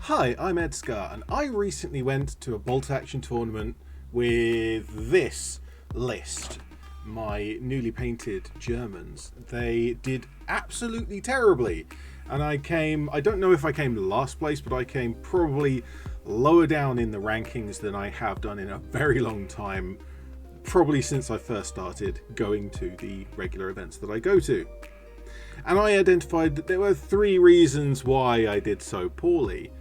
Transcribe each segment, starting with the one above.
Hi, I'm ED-SKaR, and I recently went to a bolt action tournament with this list. My newly painted Germans. They did absolutely terribly, and I don't know if I came last place, but I came probably lower down in the rankings than I have done in a very long time, probably since I first started going to the regular events that I go to. And I identified that there were 3 reasons why I did so poorly.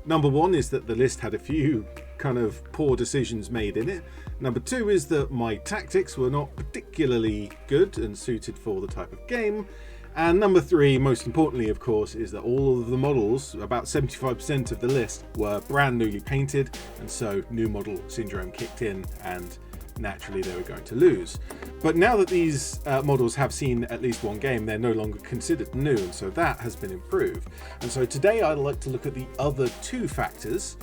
Number 1 is that the list had a few kind of poor decisions made in it. Number 2 is that my tactics were not particularly good and suited for the type of game. And number 3, most importantly of course, is that all of the models, about 75% of the list, were brand newly painted, and so new model syndrome kicked in and naturally they were going to lose. But now that these models have seen at least one game, they're no longer considered new, and so that has been improved. And so today I'd like to look at the other 2 factors,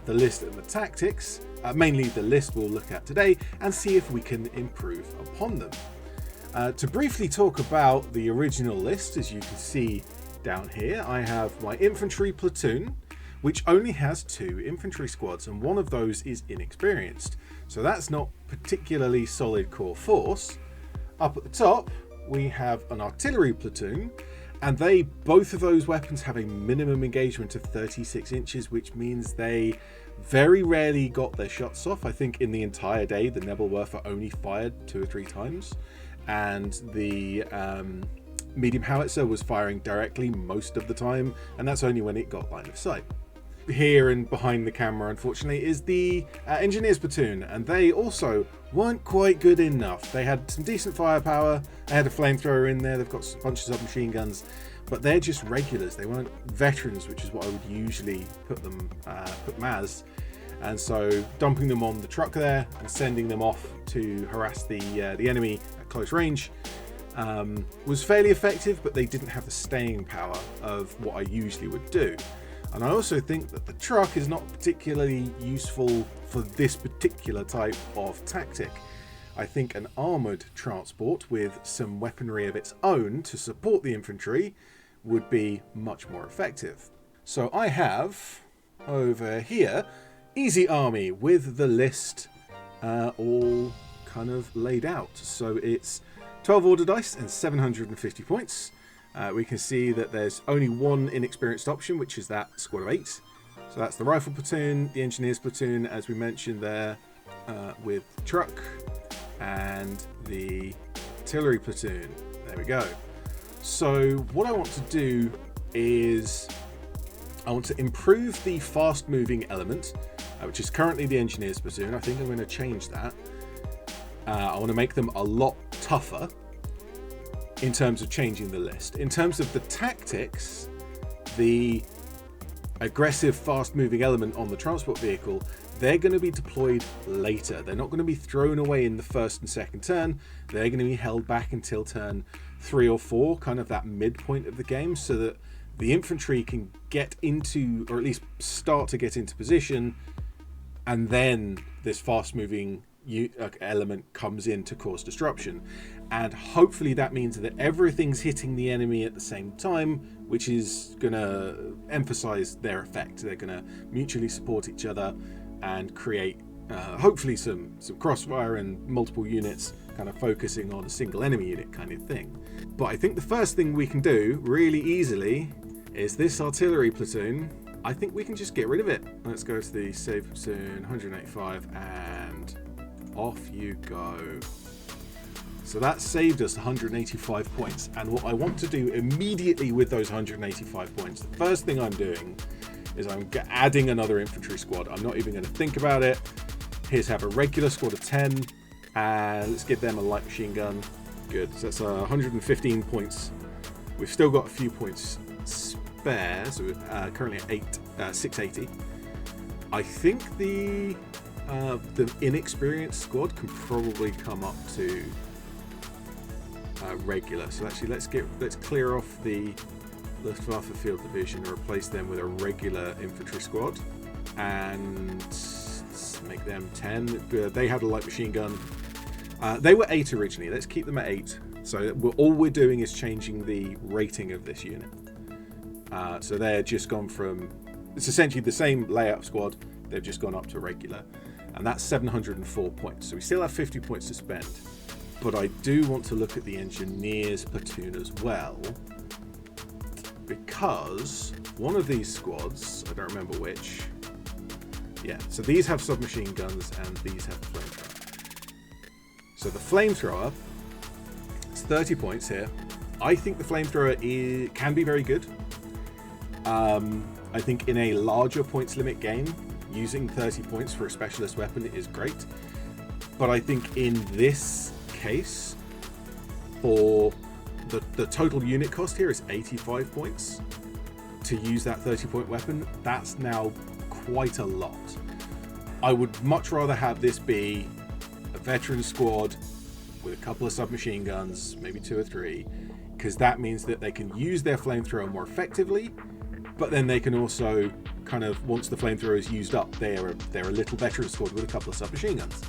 the list and the tactics. Mainly the list we'll look at today, and see if we can improve upon them. To briefly talk about the original list, as you can see down here, I have my infantry platoon, which only has 2 infantry squads, and one of those is inexperienced. So that's not particularly solid core force. Up at the top, we have an artillery platoon, and both of those weapons have a minimum engagement of 36 inches, which means they very rarely got their shots off. I think in the entire day, the Nebelwerfer only fired 2 or 3 times, and the medium howitzer was firing directly most of the time, and that's only when it got line of sight. Here and behind the camera, unfortunately, is the engineers platoon, and they also weren't quite good enough. They had some decent firepower, they had a flamethrower in there, they've got bunches of machine guns, but they're just regulars. They weren't veterans, which is what I would usually put them as. And so dumping them on the truck there and sending them off to harass the enemy at close range was fairly effective, but they didn't have the staying power of what I usually would do. And I also think that the truck is not particularly useful for this particular type of tactic. I think an armoured transport with some weaponry of its own to support the infantry would be much more effective. So I have over here EasyArmy with the list all kind of laid out. So it's 12 order dice and 750 points. We can see that there's only one inexperienced option, which is that squad of 8. So that's the rifle platoon, the engineers platoon, as we mentioned there, with the truck, and the artillery platoon. There we go. So what I want to do is I want to improve the fast moving element, which is currently the engineers platoon. I think I'm going to change that. I want to make them a lot tougher in terms of changing the list. In terms of the tactics, the aggressive fast moving element on the transport vehicle, they're going to be deployed later. They're not going to be thrown away in the first and second turn. They're going to be held back until turn 3 or 4, kind of that midpoint of the game, so that the infantry can get into, or at least start to get into position, and then this fast moving element comes in to cause disruption. And hopefully that means that everything's hitting the enemy at the same time, which is going to emphasize their effect. They're going to mutually support each other and create hopefully some crossfire and multiple units kind of focusing on a single enemy unit kind of thing. But I think the first thing we can do really easily is this artillery platoon. I think we can just get rid of it. Let's go to the save platoon, 185, and off you go. So that saved us 185 points, and what I want to do immediately with those 185 points, the first thing I'm doing is I'm adding another infantry squad. I'm not even going to think about it. Here's have a regular squad of 10, and let's give them a light machine gun. Good, so that's 115 points. We've still got a few points spare, so we're currently at 680. I think the inexperienced squad can probably come up to regular. So actually, let's clear off the Luftwaffe Field Division and replace them with a regular infantry squad, and let's make them 10. They had a light machine gun. They were 8 originally. Let's keep them at 8. So all we're doing is changing the rating of this unit. So they're just gone from It's essentially the same layout squad, they've just gone up to regular. And that's 704 points. So we still have 50 points to spend. But I do want to look at the engineers platoon as well, because one of these squads, I don't remember which, yeah, so these have submachine guns and these have the flamethrower. So the flamethrower, it's 30 points here. I think the flamethrower can be very good. I think in a larger points limit game, using 30 points for a specialist weapon is great. But I think in this case, for the total unit cost here is 85 points to use that 30-point weapon. That's now quite a lot. I would much rather have this be a veteran squad with a couple of submachine guns, maybe 2 or 3, because that means that they can use their flamethrower more effectively, but then they can also kind of, once the flamethrower is used up, they're a little veteran squad with a couple of submachine guns.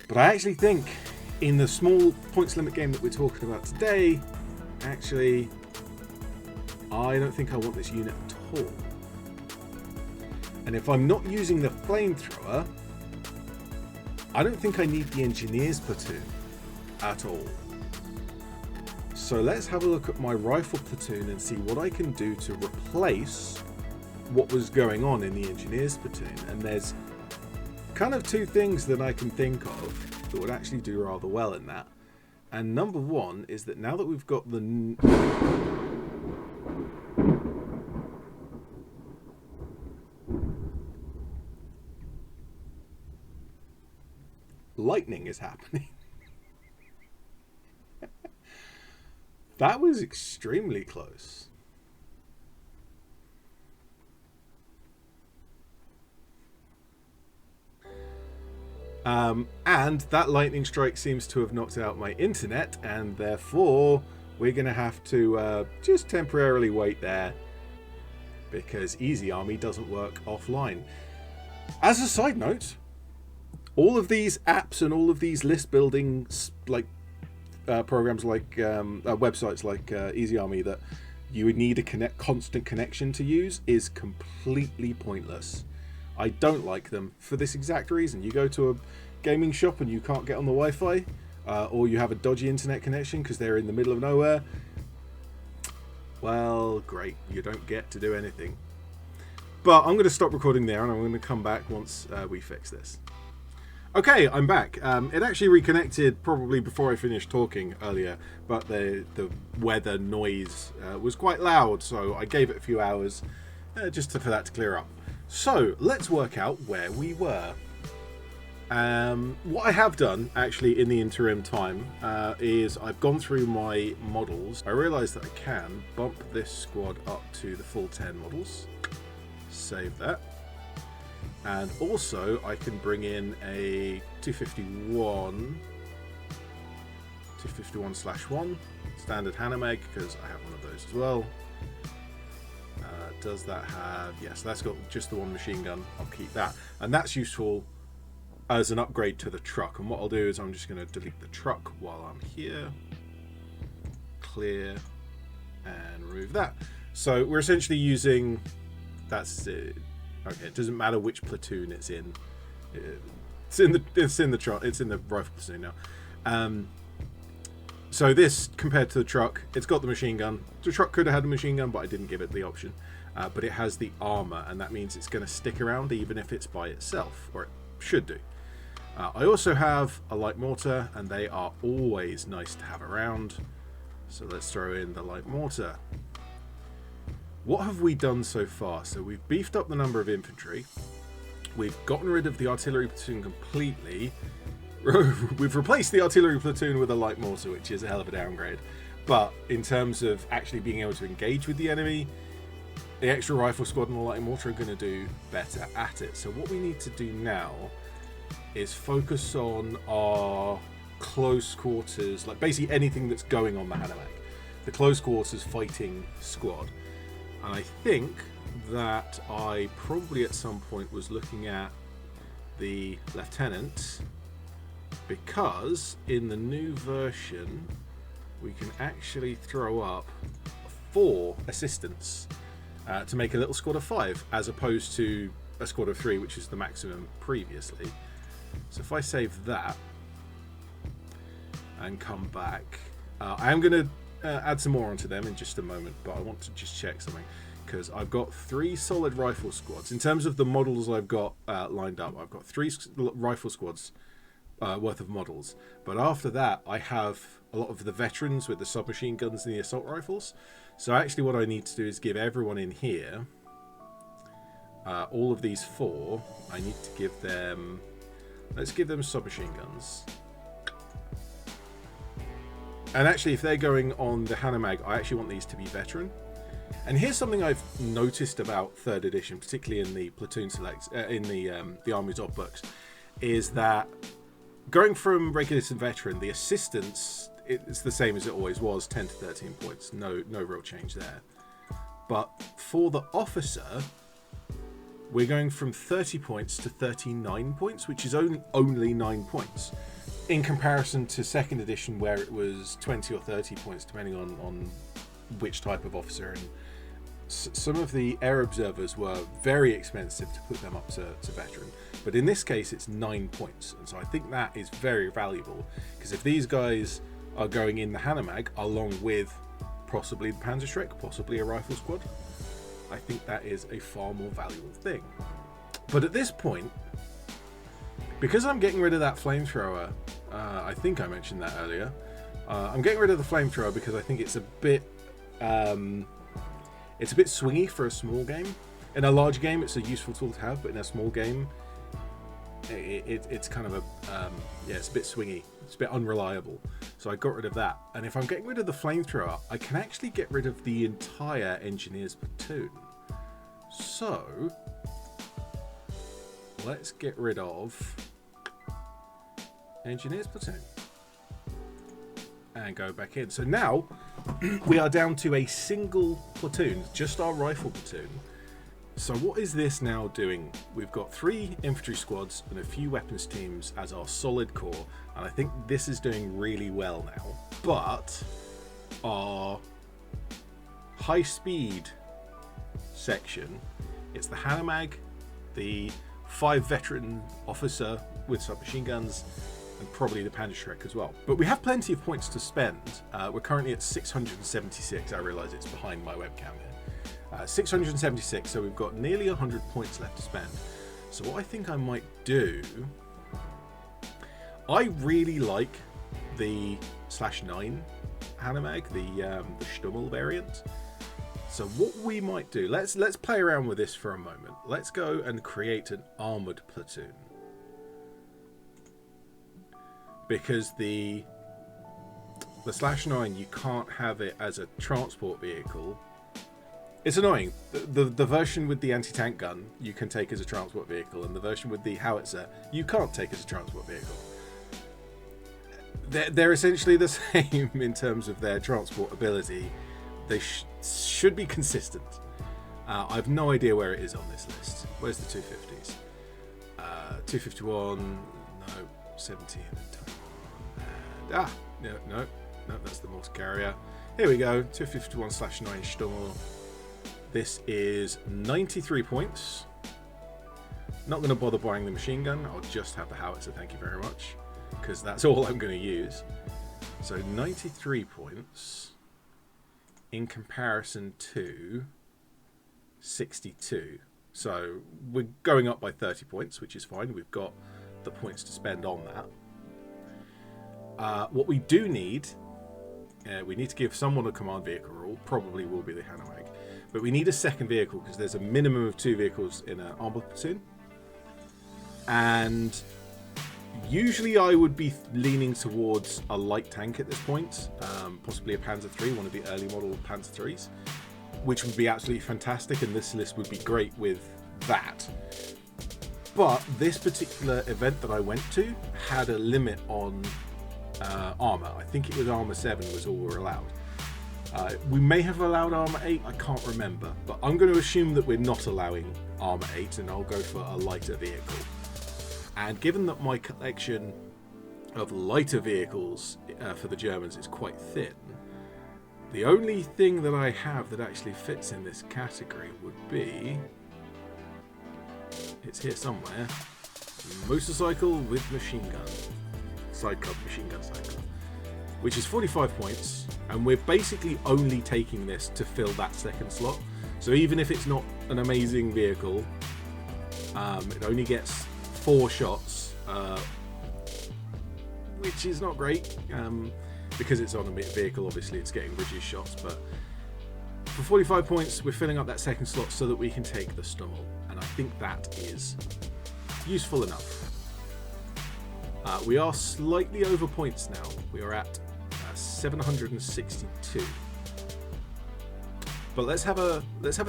But I actually think in the small points limit game that we're talking about today, actually, I don't think I want this unit at all. And if I'm not using the flamethrower, I don't think I need the engineers platoon at all. So let's have a look at my rifle platoon and see what I can do to replace what was going on in the engineers platoon. And there's kind of 2 things that I can think of that would actually do rather well in that. And number 1 is that now that we've got the lightning is happening. That was extremely close. And that lightning strike seems to have knocked out my internet, and therefore we're going to have to just temporarily wait there because EasyArmy doesn't work offline. As a side note, all of these apps and all of these list building programs like websites like EasyArmy that you would need a constant connection to use is completely pointless. I don't like them for this exact reason. You go to a gaming shop and you can't get on the Wi-Fi, or you have a dodgy internet connection because they're in the middle of nowhere. Well, great, you don't get to do anything. But I'm going to stop recording there and I'm going to come back once we fix this. Okay, I'm back. It actually reconnected probably before I finished talking earlier, but the weather noise was quite loud, so I gave it a few hours just for that to clear up. So let's work out where we were. What I have done actually in the interim time is I've gone through my models. I realised that I can bump this squad up to the full 10 models. Save that. And also I can bring in a 251/1 standard Hanameg because I have one of those as well. Does that have... Yes, that's got just the 1 machine gun. I'll keep that. And that's useful as an upgrade to the truck. And what I'll do is I'm just going to delete the truck while I'm here. Clear. And remove that. So we're essentially using... That's it. Okay, it doesn't matter which platoon it's in. It's in the truck. It's in the rifle platoon now. So this, compared to the truck, it's got the machine gun. The truck could have had a machine gun, but I didn't give it the option. But it has the armor, and that means it's going to stick around even if it's by itself, or it should do. I also have a light mortar, and they are always nice to have around. So let's throw in the light mortar. What have we done so far? So we've beefed up the number of infantry. We've gotten rid of the artillery platoon completely. We've replaced the artillery platoon with a light mortar, which is a hell of a downgrade. But in terms of actually being able to engage with the enemy, the extra rifle squad and the light mortar are going to do better at it. So what we need to do now is focus on our close quarters, like basically anything that's going on the Hanameg. The close quarters fighting squad. And I think that I probably at some point was looking at the lieutenant, because in the new version we can actually throw up 4 assistants. to make a little squad of 5, as opposed to a squad of 3, which is the maximum previously. So if I save that and come back, I am going to add some more onto them in just a moment, but I want to just check something, because I've got 3 solid rifle squads. In terms of the models I've got lined up, I've got 3 rifle squads worth of models, but after that I have a lot of the veterans with the submachine guns and the assault rifles. So actually what I need to do is give everyone in here, all of these 4, I need to give them, let's give them submachine guns. And actually, if they're going on the Hanomag, I actually want these to be veteran. And here's something I've noticed about 3rd edition, particularly in the platoon selects, in the Army's odd books, is that going from regular to veteran, the assistance, it's the same as it always was, 10 to 13 points. No real change there. But for the officer, we're going from 30 points to 39 points, which is only 9 points. In comparison to 2nd edition, where it was 20 or 30 points, depending on which type of officer. And some of the air observers were very expensive to put them up to veteran. But in this case, it's 9 points. And so I think that is very valuable, because if these guys are going in the Hanomag, along with possibly the Panzerschreck, possibly a rifle squad, I think that is a far more valuable thing. But at this point, because I'm getting rid of that flamethrower, I think I mentioned that earlier. I'm getting rid of the flamethrower because I think it's a bit swingy for a small game. In a large game, it's a useful tool to have, but in a small game, it's kind of it's a bit swingy. It's a bit unreliable. So I got rid of that. And if I'm getting rid of the flamethrower, I can actually get rid of the entire engineer's platoon. So let's get rid of engineer's platoon and go back in. So now we are down to a single platoon, just our rifle platoon. So what is this now doing? We've got 3 infantry squads and a few weapons teams as our solid core, and I think this is doing really well now. But our high speed section, it's the Hanomag, the 5 veteran officer with submachine guns, and probably the Panzerschreck as well. But we have plenty of points to spend. We're currently at 676. I realise it's behind my webcam here. 676, so we've got nearly 100 points left to spend. So what I think I might do, I really like the /9 Hanomag, the Stummel variant. So what we might do, let's play around with this for a moment. Let's go and create an armoured platoon. Because the /9, you can't have it as a transport vehicle. It's annoying. The version with the anti-tank gun you can take as a transport vehicle, and the version with the howitzer you can't take as a transport vehicle. They're essentially the same in terms of their transport ability. They should be consistent. I have no idea where it is on this list. Where's the 250s? 251, no, 17 and 21. And, no, that's the mortar carrier. Here we go, 251/9 Stummel. This is 93 points. Not going to bother buying the machine gun. I'll just have the howitzer, thank you very much, because that's all I'm going to use. So 93 points in comparison to 62. So we're going up by 30 points, which is fine. We've got the points to spend on that. What we do need, we need to give someone a command vehicle rule. Probably will be the Hanomag. But we need a second vehicle because there's a minimum of 2 vehicles in an armoured platoon. And usually I would be leaning towards a light tank at this point. Possibly a Panzer III, one of the early model Panzer IIIs, which would be absolutely fantastic, and this list would be great with that. But this particular event that I went to had a limit on armour. I think it was armour 7 was all we're allowed. We may have allowed armour 8, I can't remember, but I'm going to assume that we're not allowing armour 8, and I'll go for a lighter vehicle. And given that my collection of lighter vehicles for the Germans is quite thin, The only thing that I have that actually fits in this category would be, it's here somewhere, motorcycle with machine gun. Sidecar, machine gun sidecar. Which is 45 points, and we're basically only taking this to fill that second slot. So even if it's not an amazing vehicle, it only gets 4 shots, which is not great. Because it's on a vehicle, obviously it's getting reduced shots, but for 45 points we're filling up that second slot so that we can take the Stummel, and I think that is useful enough. We are slightly over points now. We are at 762. But let's have a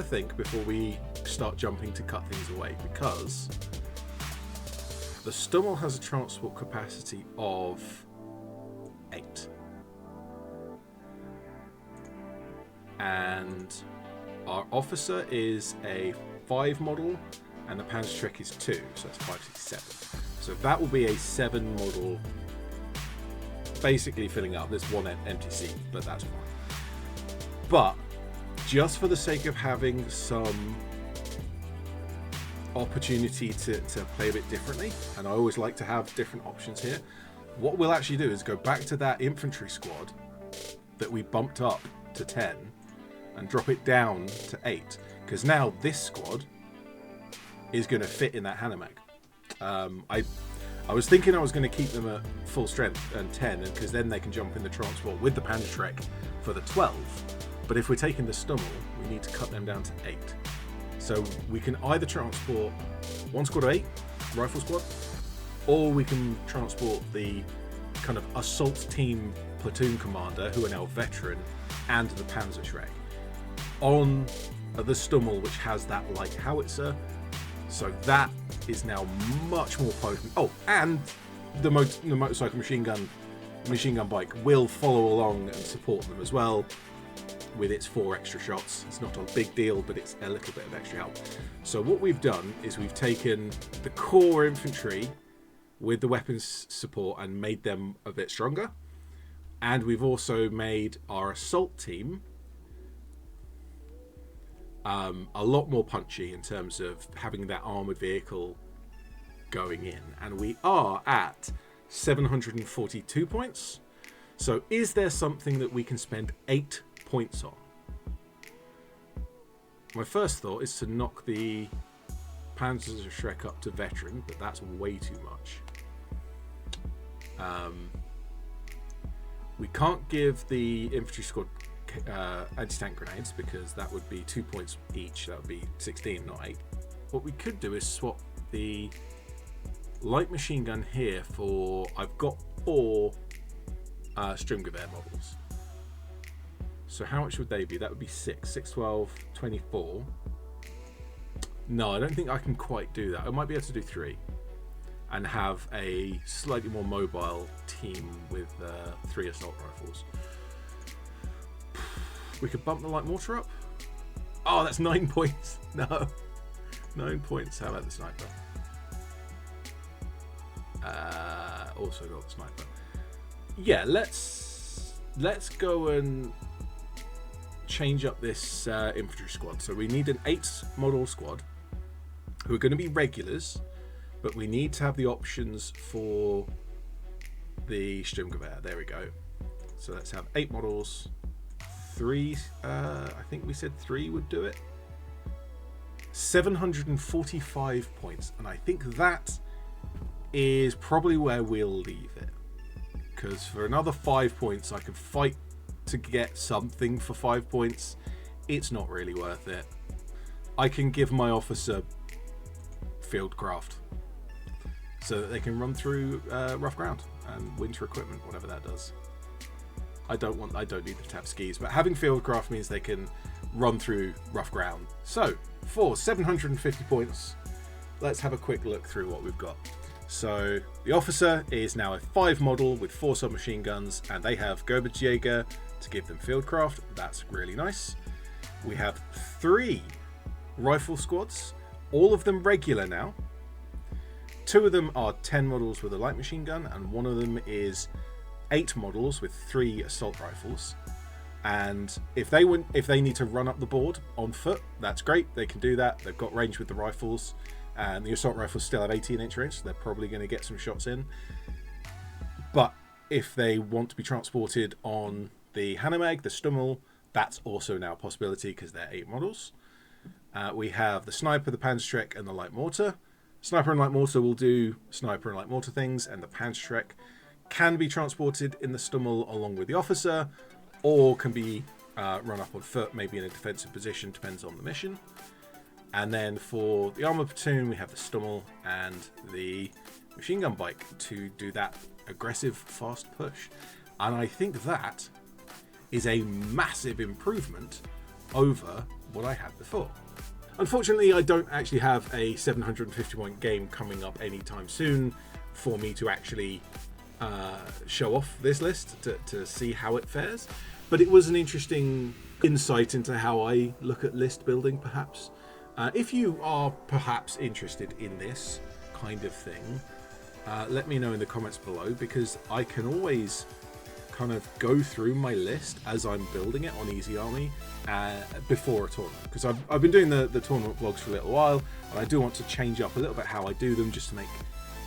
think before we start jumping to cut things away, because the Stummel has a transport capacity of 8. And our officer is a 5 model, and the Panzerschreck is 2, so it's 567. So that will be a 7 model, basically filling up. There's one empty seat, but that's fine. But just for the sake of having some opportunity to play a bit differently, and I always like to have different options here, what we'll actually do is go back to that infantry squad that we bumped up to 10 and drop it down to 8, because now this squad is going to fit in that Hanomag. I was thinking I was going to keep them at full strength and 10, because then they can jump in the transport with the Panzerschreck for the 12. But if we're taking the Stummel, we need to cut them down to 8. So we can either transport one squad of 8, rifle squad, or we can transport the kind of assault team platoon commander, who are now veteran, and the Panzerschreck on the Stummel, which has that light howitzer. So that is now much more potent. Oh, and the motorcycle machine gun bike will follow along and support them as well with its 4 extra shots. It's not a big deal, but it's a little bit of extra help. So what we've done is we've taken the core infantry with the weapons support and made them a bit stronger. And we've also made our assault team a lot more punchy in terms of having that armoured vehicle going in. And we are at 742 points. So is there something that we can spend 8 points on? My first thought is to knock the Panzerschreck up to veteran, but that's way too much. We can't give the infantry squad anti-tank grenades, because that would be 2 points each. That would be 16, not 8. What we could do is swap the light machine gun here for, I've got 4 Sturmgewehr models. So how much would they be? That would be 6, 12, 24. No, I don't think I can quite do that. I might be able to do 3 and have a slightly more mobile team with 3 assault rifles. We could bump the light mortar up. Oh, that's 9 points. No, 9 points. How about the sniper? Also got the sniper. Yeah, let's go and change up this infantry squad. So we need an 8 model squad who are going to be regulars, but we need to have the options for the Sturmgewehr. There we go. So let's have 8 models. 3, I think we said 3 would do it. 745 points, and I think that is probably where we'll leave it, because for another 5 points I can fight to get something for 5 points. It's not really worth it. I can give my officer fieldcraft so that they can run through rough ground and winter equipment, whatever that does. I don't need them to have skis, but having fieldcraft means they can run through rough ground. So for 750 points, let's have a quick look through what we've got. So the officer is now a 5 model with 4 submachine guns, and they have Gerbetsjäger to give them fieldcraft. That's really nice. We have 3 rifle squads, all of them regular now. 2 of them are 10 models with a light machine gun, and one of them is 8 models with 3 assault rifles. And if they need to run up the board on foot, that's great. They can do that. They've got range with the rifles, and the assault rifles still have 18-inch range, so they're probably going to get some shots in. But if they want to be transported on the Hanomag, the Stummel, that's also now a possibility because they're 8 models. We have the Sniper, the Panzerschreck, and the Light Mortar. Sniper and Light Mortar will do Sniper and Light Mortar things, and the Panzerschreck can be transported in the Stummel along with the officer, or can be run up on foot, maybe in a defensive position, depends on the mission. And then for the armor platoon, we have the Stummel and the machine gun bike to do that aggressive, fast push. And I think that is a massive improvement over what I had before. Unfortunately, I don't actually have a 750-point game coming up anytime soon for me to actually show off this list to see how it fares. But it was an interesting insight into how I look at list building, perhaps. If you are perhaps interested in this kind of thing, let me know in the comments below, because I can always kind of go through my list as I'm building it on EasyArmy before a tournament, because I've been doing the tournament vlogs for a little while, and I do want to change up a little bit how I do them, just to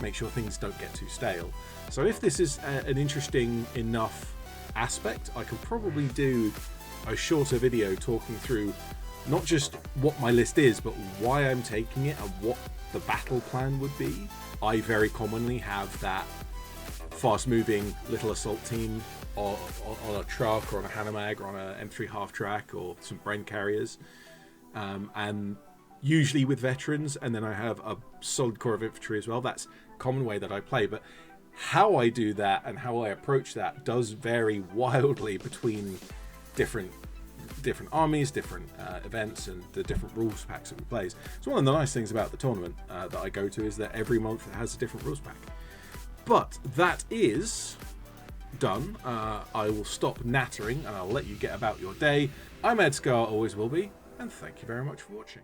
make sure things don't get too stale. So if this is an interesting enough aspect, I could probably do a shorter video talking through not just what my list is, but why I'm taking it and what the battle plan would be. I very commonly have that fast moving little assault team on a truck or on a Hanomag or on an M3 half track or some Bren carriers, and usually with veterans, and then I have a solid core of infantry as well. That's a common way that I play, but how I do that and how I approach that does vary wildly between different armies, different events, and the different rules packs that we play. So one of the nice things about the tournament that I go to is that every month it has a different rules pack. But that is done. I will stop nattering and I'll let you get about your day. I'm ED-SKaR, always will be, and thank you very much for watching.